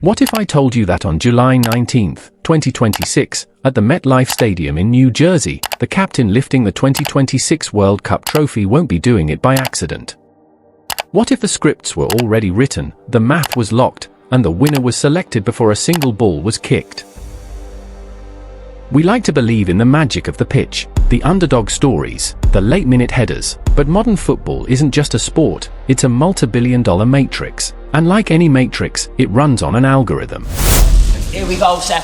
What if I told you that on July 19, 2026, at the MetLife Stadium in New Jersey, the captain lifting the 2026 World Cup trophy won't be doing it by accident? What if the scripts were already written, the math was locked, and the winner was selected before a single ball was kicked? We like to believe in the magic of the pitch, the underdog stories, the late-minute headers, but modern football isn't just a sport, it's a multi-billion-dollar matrix. And like any matrix, it runs on an algorithm. Here we go, sir.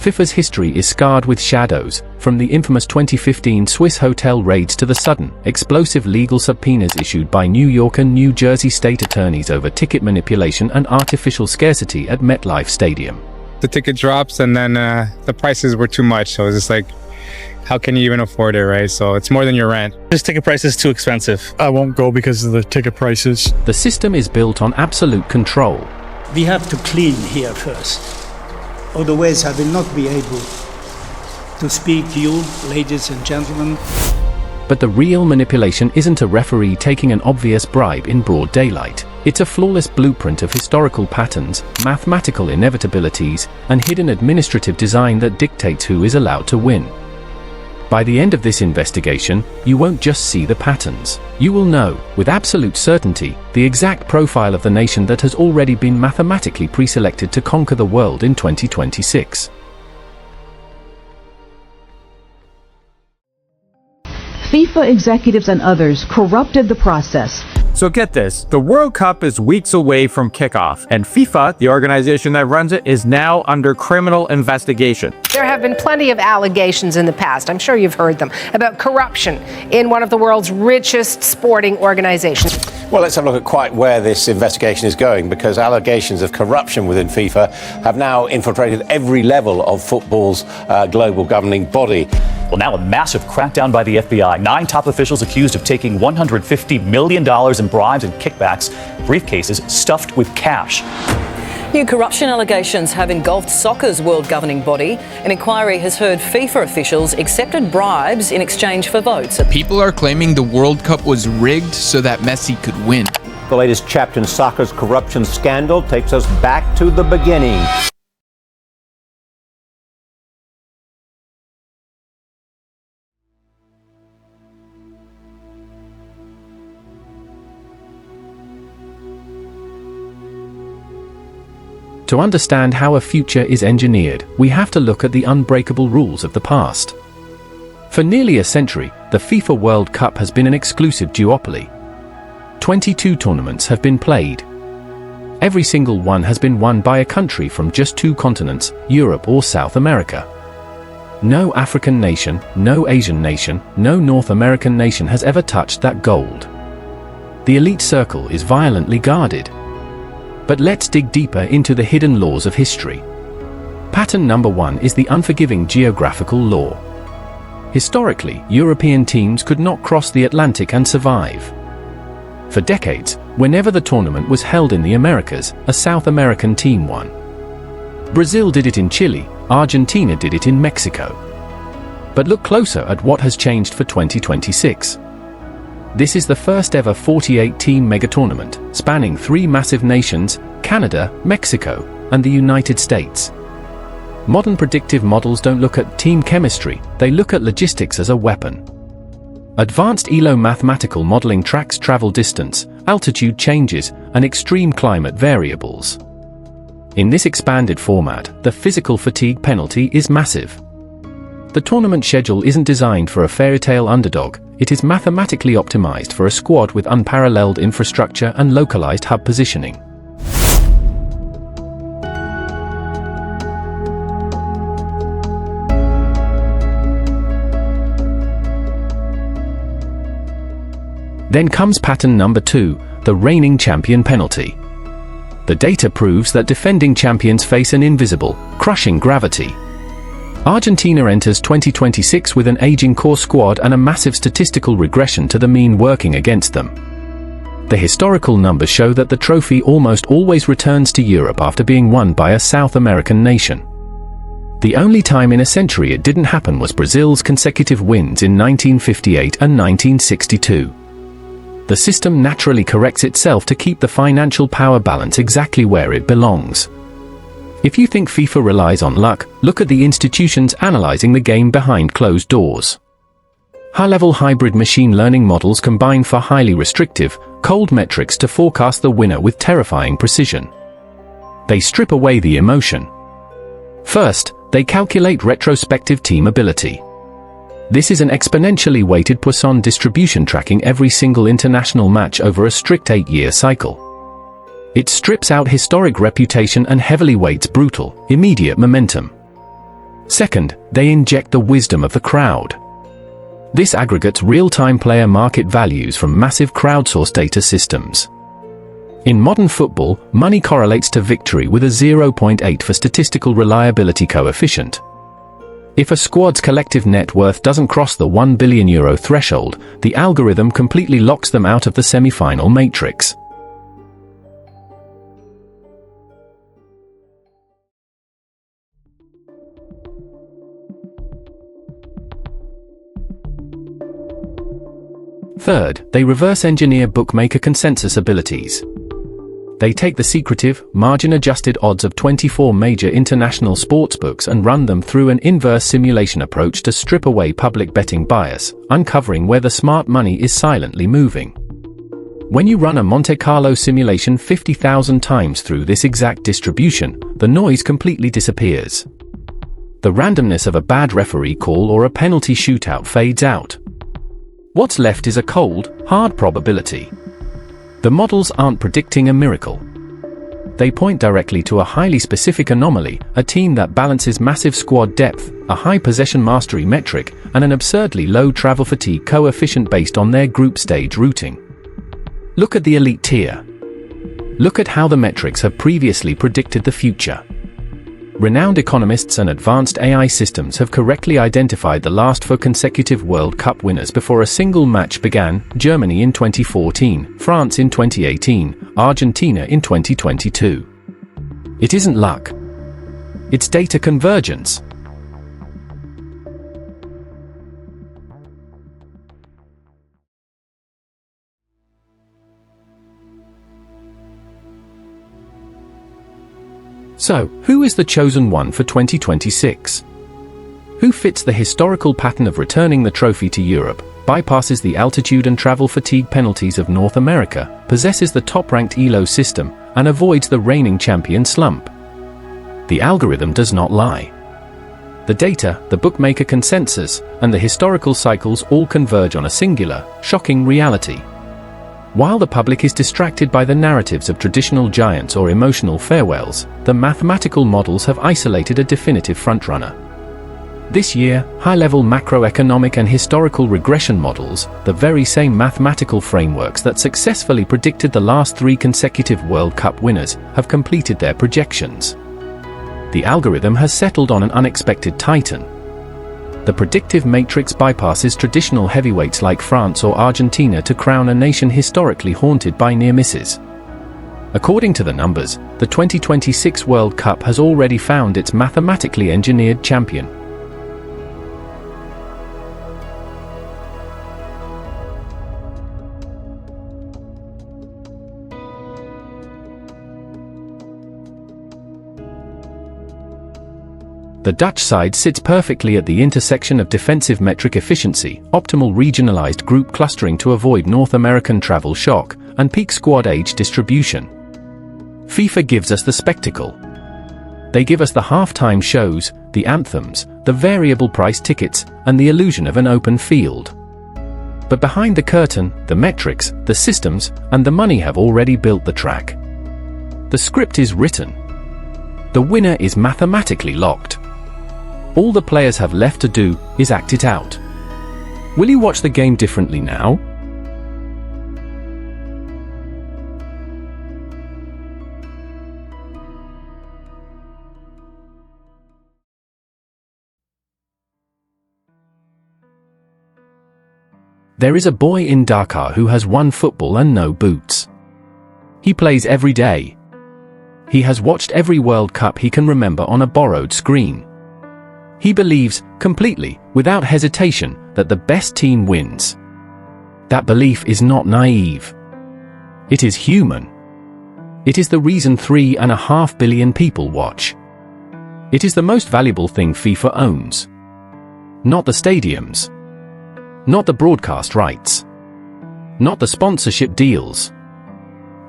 FIFA's history is scarred with shadows, from the infamous 2015 Swiss hotel raids to the sudden, explosive legal subpoenas issued by New York and New Jersey state attorneys over ticket manipulation and artificial scarcity at MetLife Stadium. The ticket drops and then the prices were too much, so it's just like, how can you even afford it, right? So it's more than your rent. This ticket price is too expensive. I won't go because of the ticket prices. The system is built on absolute control. We have to clean here first. Otherwise, I will not be able to speak to you, ladies and gentlemen. But the real manipulation isn't a referee taking an obvious bribe in broad daylight. It's a flawless blueprint of historical patterns, mathematical inevitabilities, and hidden administrative design that dictates who is allowed to win. By the end of this investigation, you won't just see the patterns. You will know, with absolute certainty, the exact profile of the nation that has already been mathematically pre-selected to conquer the world in 2026. FIFA executives and others corrupted the process. So get this, the World Cup is weeks away from kickoff, and FIFA, the organization that runs it, is now under criminal investigation. There have been plenty of allegations in the past, I'm sure you've heard them, about corruption in one of the world's richest sporting organizations. Well, let's have a look at quite where this investigation is going, because allegations of corruption within FIFA have now infiltrated every level of football's global governing body. Well, now a massive crackdown by the FBI. 9 top officials accused of taking $150 million in bribes and kickbacks, briefcases stuffed with cash. New corruption allegations have engulfed soccer's world governing body. An inquiry has heard FIFA officials accepted bribes in exchange for votes. People are claiming the World Cup was rigged so that Messi could win. The latest chapter in soccer's corruption scandal takes us back to the beginning. To understand how a future is engineered, we have to look at the unbreakable rules of the past. For nearly a century, the FIFA World Cup has been an exclusive duopoly. 22 tournaments have been played. Every single one has been won by a country from just 2 continents, Europe or South America. No African nation, no Asian nation, no North American nation has ever touched that gold. The elite circle is violently guarded. But let's dig deeper into the hidden laws of history. Pattern number 1 is the unforgiving geographical law. Historically, European teams could not cross the Atlantic and survive. For decades, whenever the tournament was held in the Americas, a South American team won. Brazil did it in Chile, Argentina did it in Mexico. But look closer at what has changed for 2026. This is the first ever 48-team mega-tournament, spanning 3 massive nations, Canada, Mexico, and the United States. Modern predictive models don't look at team chemistry, they look at logistics as a weapon. Advanced ELO mathematical modeling tracks travel distance, altitude changes, and extreme climate variables. In this expanded format, the physical fatigue penalty is massive. The tournament schedule isn't designed for a fairy-tale underdog, it is mathematically optimized for a squad with unparalleled infrastructure and localized hub positioning. Then comes pattern number 2, the reigning champion penalty. The data proves that defending champions face an invisible, crushing gravity. Argentina enters 2026 with an aging core squad and a massive statistical regression to the mean working against them. The historical numbers show that the trophy almost always returns to Europe after being won by a South American nation. The only time in a century it didn't happen was Brazil's consecutive wins in 1958 and 1962. The system naturally corrects itself to keep the financial power balance exactly where it belongs. If you think FIFA relies on luck, look at the institutions analyzing the game behind closed doors. High-level hybrid machine learning models combine for highly restrictive, cold metrics to forecast the winner with terrifying precision. They strip away the emotion. First, they calculate retrospective team ability. This is an exponentially weighted Poisson distribution tracking every single international match over a strict 8-year cycle. It strips out historic reputation and heavily weights brutal, immediate momentum. Second, they inject the wisdom of the crowd. This aggregates real-time player market values from massive crowdsourced data systems. In modern football, money correlates to victory with a 0.8 for statistical reliability coefficient. If a squad's collective net worth doesn't cross the €1 billion threshold, the algorithm completely locks them out of the semi-final matrix. Third, they reverse engineer bookmaker consensus abilities. They take the secretive, margin-adjusted odds of 24 major international sportsbooks and run them through an inverse simulation approach to strip away public betting bias, uncovering where the smart money is silently moving. When you run a Monte Carlo simulation 50,000 times through this exact distribution, the noise completely disappears. The randomness of a bad referee call or a penalty shootout fades out. What's left is a cold, hard probability. The models aren't predicting a miracle. They point directly to a highly specific anomaly, a team that balances massive squad depth, a high possession mastery metric, and an absurdly low travel fatigue coefficient based on their group stage routing. Look at the elite tier. Look at how the metrics have previously predicted the future. Renowned economists and advanced AI systems have correctly identified the last 4 consecutive World Cup winners before a single match began: Germany in 2014, France in 2018, Argentina in 2022. It isn't luck. It's data convergence. So, who is the chosen one for 2026? Who fits the historical pattern of returning the trophy to Europe, bypasses the altitude and travel fatigue penalties of North America, possesses the top-ranked ELO system, and avoids the reigning champion slump? The algorithm does not lie. The data, the bookmaker consensus, and the historical cycles all converge on a singular, shocking reality. While the public is distracted by the narratives of traditional giants or emotional farewells, the mathematical models have isolated a definitive frontrunner. This year, high-level macroeconomic and historical regression models, the very same mathematical frameworks that successfully predicted the last 3 consecutive World Cup winners, have completed their projections. The algorithm has settled on an unexpected titan. The predictive matrix bypasses traditional heavyweights like France or Argentina to crown a nation historically haunted by near misses. According to the numbers, the 2026 World Cup has already found its mathematically engineered champion. The Dutch side sits perfectly at the intersection of defensive metric efficiency, optimal regionalized group clustering to avoid North American travel shock, and peak squad age distribution. FIFA gives us the spectacle. They give us the halftime shows, the anthems, the variable price tickets, and the illusion of an open field. But behind the curtain, the metrics, the systems, and the money have already built the track. The script is written. The winner is mathematically locked. All the players have left to do is act it out. Will you watch the game differently now? There is a boy in Dakar who has won football and no boots. He plays every day. He has watched every World Cup he can remember on a borrowed screen. He believes, completely, without hesitation, that the best team wins. That belief is not naive. It is human. It is the reason 3.5 billion people watch. It is the most valuable thing FIFA owns. Not the stadiums. Not the broadcast rights. Not the sponsorship deals.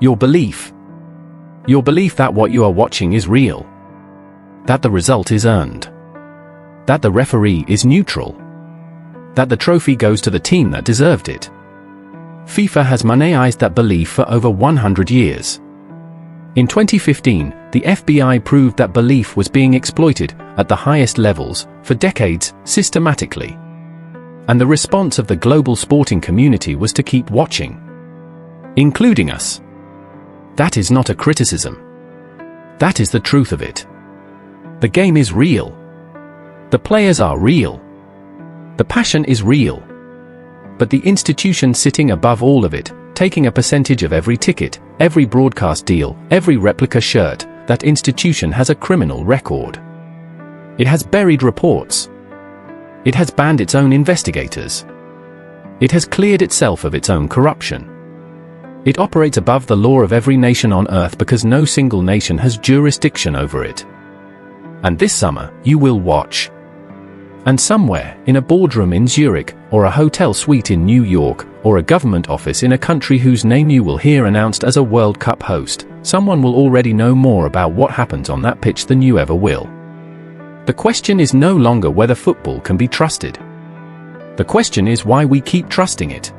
Your belief. Your belief that what you are watching is real. That the result is earned. That the referee is neutral. That the trophy goes to the team that deserved it. FIFA has monetised that belief for over 100 years. In 2015, the FBI proved that belief was being exploited at the highest levels for decades systematically. And the response of the global sporting community was to keep watching, including us. That is not a criticism. That is the truth of it. The game is real. The players are real. The passion is real. But the institution sitting above all of it, taking a percentage of every ticket, every broadcast deal, every replica shirt, that institution has a criminal record. It has buried reports. It has banned its own investigators. It has cleared itself of its own corruption. It operates above the law of every nation on earth because no single nation has jurisdiction over it. And this summer, you will watch. And somewhere, in a boardroom in Zurich, or a hotel suite in New York, or a government office in a country whose name you will hear announced as a World Cup host, someone will already know more about what happens on that pitch than you ever will. The question is no longer whether football can be trusted. The question is why we keep trusting it.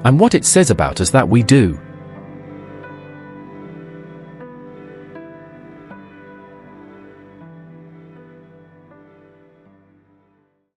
And what it says about us that we do.